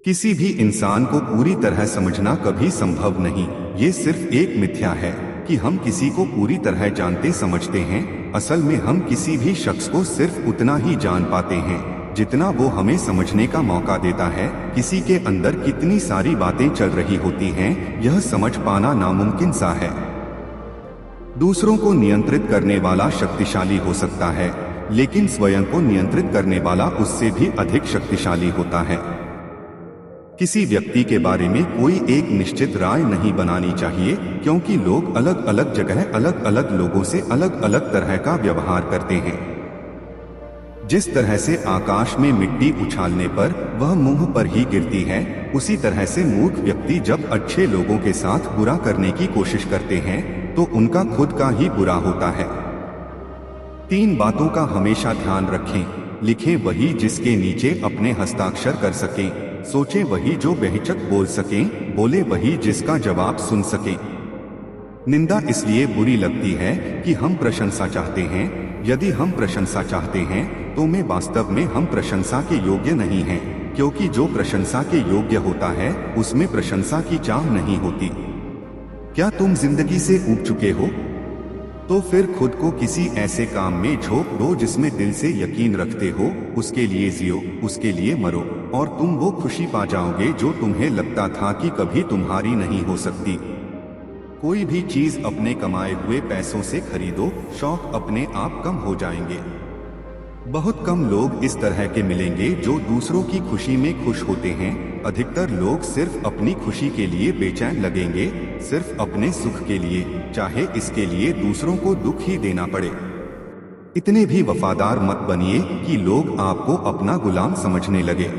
किसी भी इंसान को पूरी तरह समझना कभी संभव नहीं। ये सिर्फ एक मिथ्या है कि हम किसी को पूरी तरह जानते समझते हैं। असल में हम किसी भी शख्स को सिर्फ उतना ही जान पाते हैं जितना वो हमें समझने का मौका देता है। किसी के अंदर कितनी सारी बातें चल रही होती हैं, यह समझ पाना नामुमकिन सा है। दूसरों को नियंत्रित करने वाला शक्तिशाली हो सकता है, लेकिन स्वयं को नियंत्रित करने वाला उससे भी अधिक शक्तिशाली होता है। किसी व्यक्ति के बारे में कोई एक निश्चित राय नहीं बनानी चाहिए, क्योंकि लोग अलग अलग जगह अलग अलग लोगों से अलग अलग तरह का व्यवहार करते हैं। जिस तरह से आकाश में मिट्टी उछालने पर वह मुंह पर ही गिरती है, उसी तरह से मूर्ख व्यक्ति जब अच्छे लोगों के साथ बुरा करने की कोशिश करते हैं तो उनका खुद का ही बुरा होता है। 3 बातों का हमेशा ध्यान रखें। लिखें वही जिसके नीचे अपने हस्ताक्षर कर सकें, सोचें वही जो बेहिचक बोल सकें, बोले वही जिसका जवाब सुन सकें। निंदा इसलिए बुरी लगती है कि हम प्रशंसा चाहते हैं। यदि हम प्रशंसा चाहते हैं तो में वास्तव में हम प्रशंसा के योग्य नहीं हैं, क्योंकि जो प्रशंसा के योग्य होता है उसमें प्रशंसा की चाह नहीं होती। क्या तुम जिंदगी से ऊब चुके हो? तो फिर खुद को किसी ऐसे काम में झोंक दो जिसमें दिल से यकीन रखते हो। उसके लिए जियो, उसके लिए मरो, और तुम वो खुशी पा जाओगे जो तुम्हें लगता था कि कभी तुम्हारी नहीं हो सकती। कोई भी चीज अपने कमाए हुए पैसों से खरीदो, शौक अपने आप कम हो जाएंगे। बहुत कम लोग इस तरह के मिलेंगे जो दूसरों की खुशी में खुश होते हैं। अधिकतर लोग सिर्फ अपनी खुशी के लिए बेचैन लगेंगे, सिर्फ अपने सुख के लिए, चाहे इसके लिए दूसरों को दुख ही देना पड़े। इतने भी वफादार मत बनिए कि लोग आपको अपना गुलाम समझने लगे।